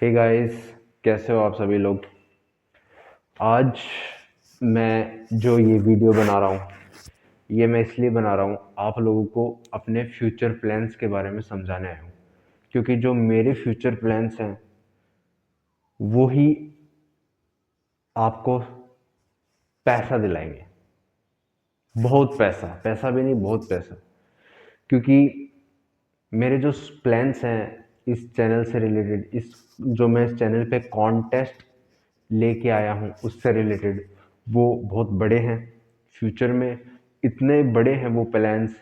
Hey guys, कैसे हो आप सभी लोग। आज मैं जो ये वीडियो बना रहा हूँ, ये मैं इसलिए बना रहा हूँ आप लोगों को अपने फ्यूचर प्लान्स के बारे में समझाने आया हूँ। क्योंकि जो मेरे फ्यूचर प्लान्स हैं वो ही आपको पैसा दिलाएंगे। बहुत पैसा, पैसा भी नहीं, बहुत पैसा। क्योंकि मेरे जो प्लान्स हैं इस चैनल से रिलेटेड, इस जो मैं इस चैनल पे कॉन्टेस्ट लेके आया हूँ उससे रिलेटेड, वो बहुत बड़े हैं। फ्यूचर में इतने बड़े हैं वो प्लान्स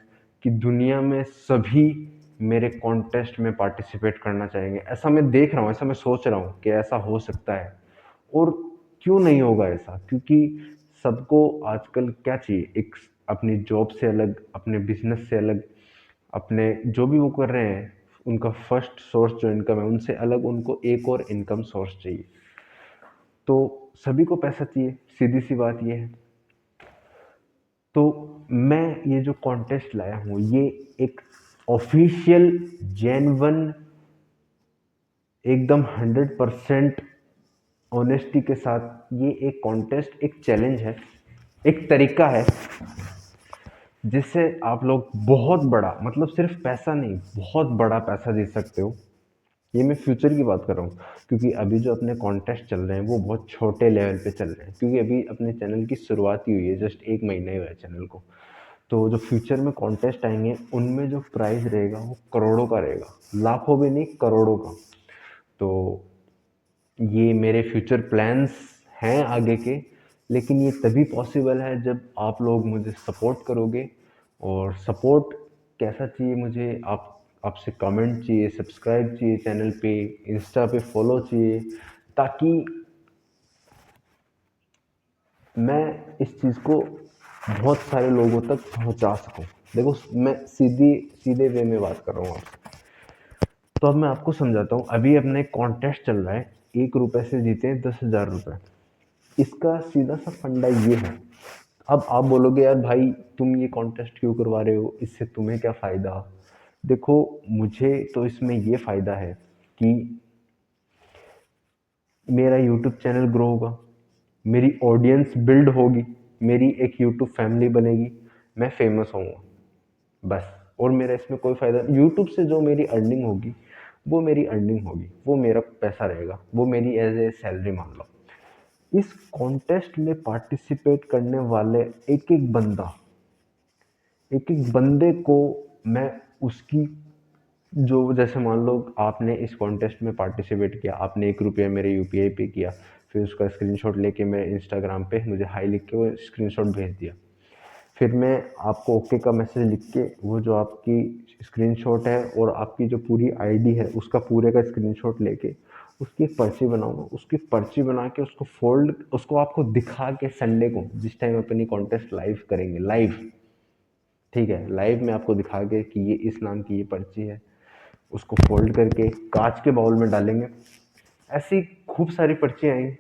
कि दुनिया में सभी मेरे कॉन्टेस्ट में पार्टिसिपेट करना चाहेंगे। ऐसा मैं देख रहा हूँ, ऐसा मैं सोच रहा हूँ कि ऐसा हो सकता है। और क्यों नहीं होगा ऐसा? क्योंकि सबको आजकल क्या चाहिए, एक अपनी जॉब से अलग, अपने बिजनेस से अलग, अपने जो भी वो कर रहे हैं उनका फर्स्ट सोर्स जो इनकम है उनसे अलग उनको एक और इनकम सोर्स चाहिए। तो सभी को पैसा चाहिए, सीधी सी बात ये है। तो मैं ये जो कॉन्टेस्ट लाया हूँ ये एक ऑफिशियल, जेन्युइन, एकदम 100% ऑनेस्टी के साथ ये एक कॉन्टेस्ट, एक चैलेंज है, एक तरीका है जिससे आप लोग बहुत बड़ा, मतलब सिर्फ पैसा नहीं, बहुत बड़ा पैसा जीत सकते हो। ये मैं फ्यूचर की बात कर रहा हूँ। क्योंकि अभी जो अपने कॉन्टेस्ट चल रहे हैं वो बहुत छोटे लेवल पे चल रहे हैं, क्योंकि अभी अपने चैनल की शुरुआत ही हुई है, जस्ट 1 महीना ही हुआ है चैनल को। तो जो फ्यूचर में कॉन्टेस्ट आएंगे उनमें जो प्राइस रहेगा वो करोड़ों का रहेगा, लाखों भी नहीं, करोड़ों का। तो ये मेरे फ्यूचर प्लान्स हैं आगे के। लेकिन ये तभी पॉसिबल है जब आप लोग मुझे सपोर्ट करोगे। और सपोर्ट कैसा चाहिए मुझे? आप आपसे कमेंट चाहिए, सब्सक्राइब चाहिए चैनल पे, इंस्टा पे फॉलो चाहिए, ताकि मैं इस चीज़ को बहुत सारे लोगों तक पहुंचा सकूं। देखो, मैं सीधे वे में बात कर रहा हूँ आपसे। तो अब मैं आपको समझाता हूँ। अभी अपना एक कॉन्टेस्ट चल रहा है, 1 रुपए से जीते 10,000 रुपए। इसका सीधा सा फंडा ये है। अब आप बोलोगे यार भाई, तुम ये कॉन्टेस्ट क्यों करवा रहे हो, इससे तुम्हें क्या फ़ायदा? देखो, मुझे तो इसमें ये फ़ायदा है कि मेरा यूट्यूब चैनल ग्रो होगा, मेरी ऑडियंस बिल्ड होगी, मेरी एक यूट्यूब फैमिली बनेगी, मैं फेमस होऊंगा, बस। और मेरा इसमें कोई फ़ायदा नहीं। यूट्यूब से जो मेरी अर्निंग होगी वो मेरी अर्निंग होगी, वो मेरा पैसा रहेगा, वो मेरी एज ए सैलरी मान लो। इस कॉन्टेस्ट में पार्टिसिपेट करने वाले एक एक बंदे को मैं उसकी, जो जैसे मान लो आपने इस कॉन्टेस्ट में पार्टिसिपेट किया, आपने 1 रुपया मेरे यूपीआई पे किया, फिर उसका स्क्रीनशॉट लेके मेरे इंस्टाग्राम पे मुझे हाई लिख के वो स्क्रीनशॉट भेज दिया। फिर मैं आपको ओके का मैसेज लिख के वो जो आपकी स्क्रीनशॉट है और आपकी जो पूरी आईडी है उसका पूरे का स्क्रीनशॉट लेके उसकी एक पर्ची बनाऊंगा। उसकी पर्ची बना के उसको फोल्ड, उसको आपको दिखा के संडे को जिस टाइम अपनी कॉन्टेस्ट लाइव करेंगे, लाइव, ठीक है, लाइव में आपको दिखा के कि ये इस नाम की ये पर्ची है, उसको फोल्ड करके कांच के बाउल में डालेंगे। ऐसी खूब सारी पर्चियाँ आई।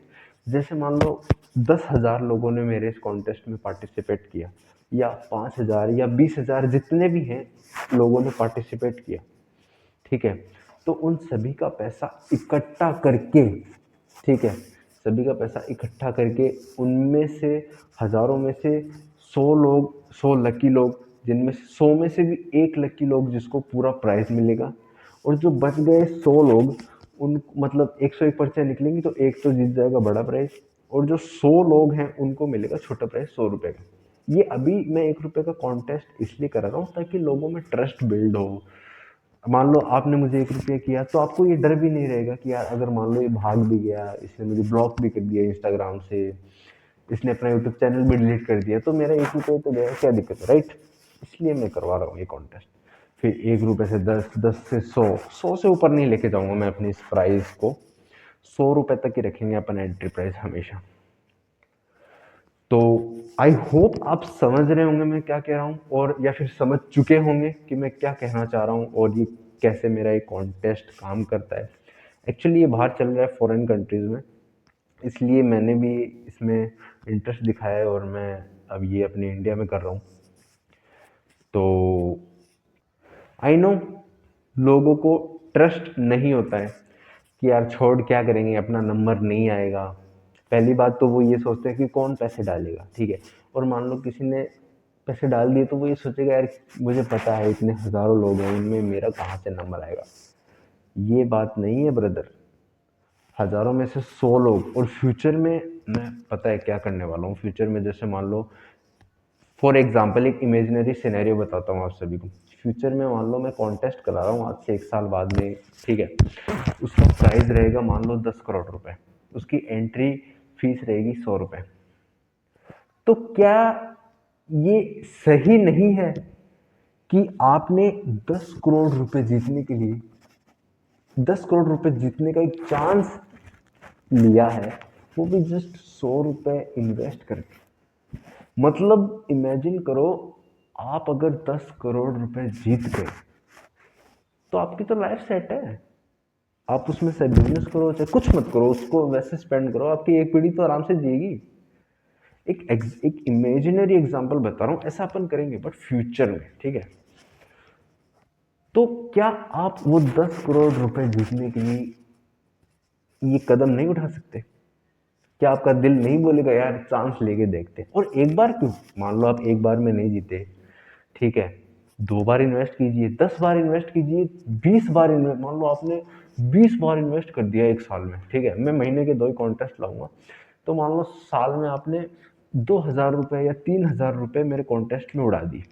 जैसे मान लो 10,000 लोगों ने मेरे इस कॉन्टेस्ट में पार्टिसिपेट किया, या 5,000 या 20,000, जितने भी हैं लोगों ने पार्टिसिपेट किया, ठीक है। तो उन सभी का पैसा इकट्ठा करके, ठीक है, सभी का पैसा इकट्ठा करके उनमें से, हजारों में से 100 लोग, 100 लकी लोग, जिनमें से 100 में से भी एक लकी लोग जिसको पूरा प्राइज मिलेगा। और जो बच गए 100 लोग, उन मतलब 101 पर्चियाँ निकलेंगी तो एक तो जीत जाएगा बड़ा प्राइज, और जो 100 लोग हैं उनको मिलेगा छोटा प्राइज 100 रुपये का। ये अभी मैं 1 रुपये का कॉन्टेस्ट इसलिए करा रहा हूँ ताकि लोगों में ट्रस्ट बिल्ड हो। मान लो आपने मुझे 1 रुपया किया तो आपको ये डर भी नहीं रहेगा कि यार अगर मान लो ये भाग भी गया, इसने मुझे ब्लॉक भी कर दिया इंस्टाग्राम से, इसने अपना यूट्यूब चैनल भी डिलीट कर दिया, तो मेरा 1 रुपया तो गया, क्या दिक्कत है, राइट? इसलिए मैं करवा रहा हूँ ये कॉन्टेस्ट। फिर 1 रुपये से 10, 10 से 100, 100 से ऊपर नहीं लेके जाऊंगा मैं अपनी इस प्राइस को। 100 रुपये तक ही रखेंगे अपन एंट्री प्राइस हमेशा। तो आई होप आप समझ रहे होंगे मैं क्या कह रहा हूँ, और या फिर समझ चुके होंगे कि मैं क्या कहना चाह रहा हूँ और ये कैसे मेरा ये कॉन्टेस्ट काम करता है। एक्चुअली ये बाहर चल रहा है फॉरेन कंट्रीज़ में, इसलिए मैंने भी इसमें इंटरेस्ट दिखाया है और मैं अब ये अपने इंडिया में कर रहा हूँ। तो आई नो लोगों को ट्रस्ट नहीं होता है कि यार छोड़ क्या करेंगे, अपना नंबर नहीं आएगा। पहली बात तो वो ये सोचते हैं कि कौन पैसे डालेगा, ठीक है। और मान लो किसी ने पैसे डाल दिए तो वो ये सोचेगा यार मुझे पता है इतने हज़ारों लोग हैं, उनमें मेरा कहाँ से नंबर आएगा। ये बात नहीं है ब्रदर। हज़ारों में से 100 लोग। और फ्यूचर में मैं पता है क्या करने वाला हूँ फ्यूचर में। जैसे मान लो फॉर एग्जाम्पल एक इमेजिनरी सिनेरियो बताता हूँ आप सभी को। फ्यूचर में मान लो मैं कॉन्टेस्ट करा रहा हूँ आज से 1 साल बाद में, ठीक है। उसका प्राइस रहेगा मान लो 10 करोड़ रुपए। उसकी एंट्री फीस रहेगी 100 रुपए। तो क्या ये सही नहीं है कि आपने 10 करोड़ रुपए जीतने के लिए 10 करोड़ रुपए जीतने का एक चांस लिया है, वो भी जस्ट 100 रुपए इन्वेस्ट करके। मतलब इमेजिन करो, आप अगर 10 करोड़ रुपए जीत गए तो आपकी तो लाइफ सेट है। आप उसमें से बिजनेस करो चाहे कुछ मत करो, उसको वैसे स्पेंड करो, आपकी एक पीढ़ी तो आराम से जिएगी। एक इमेजिनरी एग्जांपल बता रहा हूँ, ऐसा अपन करेंगे बट फ्यूचर में, ठीक है। तो क्या आप वो 10 करोड़ रुपए जीतने के लिए ये कदम नहीं उठा सकते? क्या आपका दिल नहीं बोलेगा यार चांस लेके देखते हैं? और एक बार क्यों, मान लो आप एक बार में नहीं जीते, ठीक है, 2 बार इन्वेस्ट कीजिए, 10 बार इन्वेस्ट कीजिए, 20 बार इन्वेस्ट, मान लो आपने 20 बार इन्वेस्ट कर दिया 1 साल में, ठीक है। मैं महीने के 2 ही कॉन्टेस्ट लाऊंगा, तो मान लो साल में आपने 2,000 रुपए या 3,000 रुपए मेरे कॉन्टेस्ट में उड़ा दिए।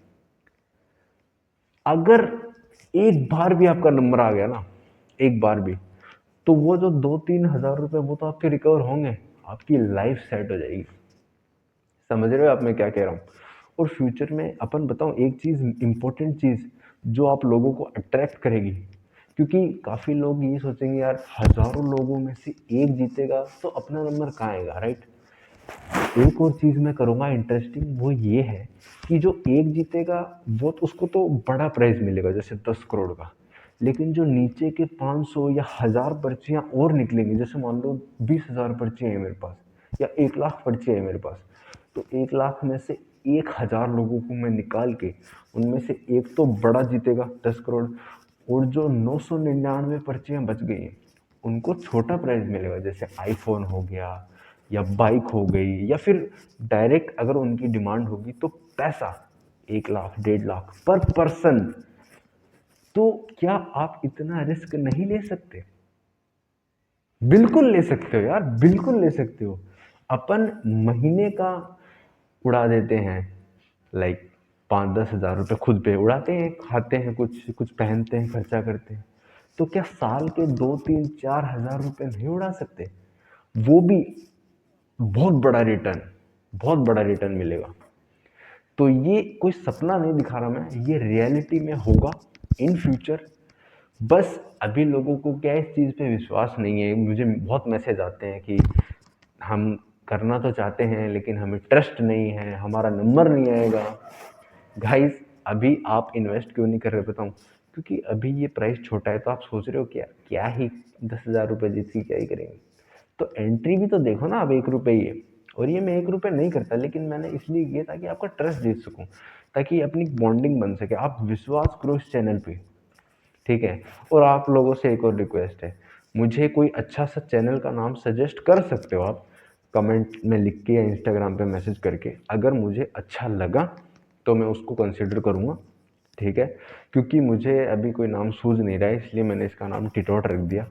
अगर एक बार भी आपका नंबर आ गया ना, एक बार भी, तो वो जो 2-3 हज़ार रुपए वो तो आपके रिकवर होंगे, आपकी लाइफ सेट हो जाएगी। समझ रहे हो आप मैं क्या कह रहा हूँ? और फ्यूचर में अपन बताऊँ एक चीज़, इंपॉर्टेंट चीज़ जो आप लोगों को अट्रैक्ट करेगी, क्योंकि काफ़ी लोग ये सोचेंगे यार हज़ारों लोगों में से एक जीतेगा तो अपना नंबर कहाँ आएगा, राइट। एक और चीज़ मैं करूँगा इंटरेस्टिंग, वो ये है कि जो एक जीतेगा वो तो उसको तो बड़ा प्राइज़ मिलेगा जैसे 10 करोड़ का। लेकिन जो नीचे के 500 या 1000 पर्चियाँ और निकलेंगी, जैसे मान लो 20,000 पर्चियाँ हैं मेरे पास या 1 लाख पर्चियाँ हैं मेरे पास, तो 1 लाख में से 1,000 लोगों को मैं निकाल के उनमें से एक तो बड़ा जीतेगा 10 करोड़, और जो 999 पर्चियाँ बच गई हैं उनको छोटा प्राइज़ मिलेगा, जैसे आईफोन हो गया या बाइक हो गई, या फिर डायरेक्ट अगर उनकी डिमांड होगी तो पैसा 1 लाख 1.5 लाख पर पर्सन। तो क्या आप इतना रिस्क नहीं ले सकते? बिल्कुल ले सकते हो यार, बिल्कुल ले सकते हो। अपन महीने का उड़ा देते हैं, लाइक 5-10 हज़ार रुपये खुद पे उड़ाते हैं, खाते हैं, कुछ कुछ पहनते हैं, खर्चा करते हैं। तो क्या साल के 2-3-4 हज़ार रुपये नहीं उड़ा सकते? वो भी बहुत बड़ा रिटर्न, बहुत बड़ा रिटर्न मिलेगा। तो ये कोई सपना नहीं दिखा रहा मैं, ये रियलिटी में होगा इन फ्यूचर। बस अभी लोगों को क्या इस चीज़ पे विश्वास नहीं है। मुझे बहुत मैसेज आते हैं कि हम करना तो चाहते हैं लेकिन हमें ट्रस्ट नहीं है, हमारा नंबर नहीं आएगा। गाइस अभी आप इन्वेस्ट क्यों नहीं कर रहे बताऊँ? क्योंकि अभी ये प्राइस छोटा है, तो आप सोच रहे हो क्या क्या ही 10,000 रुपये जीत के क्या ही करेंगे। तो एंट्री भी तो देखो ना, अब 1 रुपये ही है। और ये मैं 1 रुपये नहीं करता, लेकिन मैंने इसलिए किया ताकि आपका ट्रस्ट जीत सकूं, ताकि अपनी बॉन्डिंग बन सके। आप विश्वास करो इस चैनल पे, ठीक है। और आप लोगों से एक और रिक्वेस्ट है, मुझे कोई अच्छा सा चैनल का नाम सजेस्ट कर सकते हो आप, कमेंट में लिख के या इंस्टाग्राम पे मैसेज करके। अगर मुझे अच्छा लगा तो मैं उसको कंसिडर करूँगा, ठीक है। क्योंकि मुझे अभी कोई नाम सूझ नहीं रहा है, इसलिए मैंने इसका नाम टिटोट रख दिया।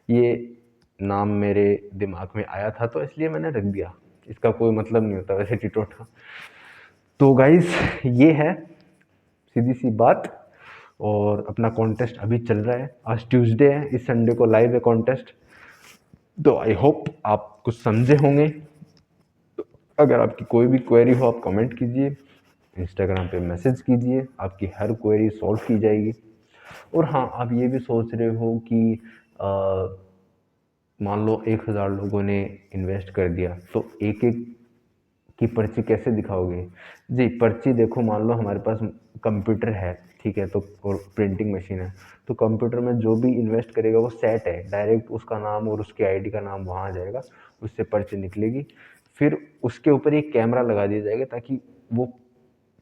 ये नाम मेरे दिमाग में आया था तो इसलिए मैंने रख दिया, इसका कोई मतलब नहीं होता वैसे टिटोट का। तो गाइस ये है सीधी सी बात। और अपना कॉन्टेस्ट अभी चल रहा है, आज ट्यूसडे है, इस संडे को लाइव है कॉन्टेस्ट। तो आई होप आप कुछ समझे होंगे। तो अगर आपकी कोई भी क्वेरी हो आप कमेंट कीजिए, इंस्टाग्राम पे मैसेज कीजिए, आपकी हर क्वेरी सॉल्व की जाएगी। और हाँ, आप ये भी सोच रहे हो कि मान लो 1,000 लोगों ने इन्वेस्ट कर दिया तो एक एक की पर्ची कैसे दिखाओगे? जी, पर्ची देखो, मान लो हमारे पास कंप्यूटर है, ठीक है, तो और प्रिंटिंग मशीन है, तो कंप्यूटर में जो भी इन्वेस्ट करेगा वो सेट है, डायरेक्ट उसका नाम और उसकी आईडी का नाम वहाँ आ जाएगा, उससे पर्ची निकलेगी। फिर उसके ऊपर एक कैमरा लगा दिया जाएगा ताकि वो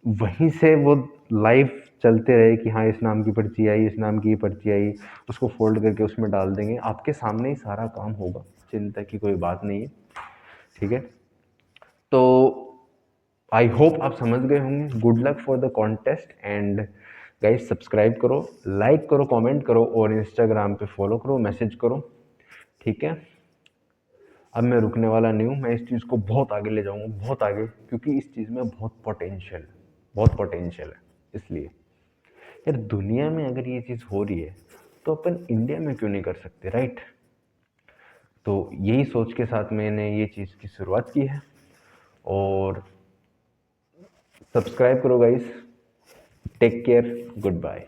वहीं से वो लाइव चलते रहे कि हाँ, इस नाम की पर्ची आई, इस नाम की पर्ची आई, उसको फ़ोल्ड करके उसमें डाल देंगे। आपके सामने ही सारा काम होगा, चिंता की कोई बात नहीं है, ठीक है? तो आई होप आप समझ गए होंगे। Good luck for the contest and guys subscribe करो, लाइक करो, कमेंट करो और इंस्टाग्राम पे फॉलो करो, मैसेज करो, ठीक है? अब मैं रुकने वाला नहीं हूँ, मैं इस चीज़ को बहुत आगे ले जाऊँगा, बहुत आगे, क्योंकि इस चीज़ में बहुत पोटेंशियल है। इसलिए यार दुनिया में अगर ये चीज़ हो रही है तो अपन इंडिया में क्यों नहीं कर सकते, राइट? तो यही सोच के साथ मैंने ये चीज़ की शुरुआत की है। और सब्सक्राइब करो guys, take care, good bye.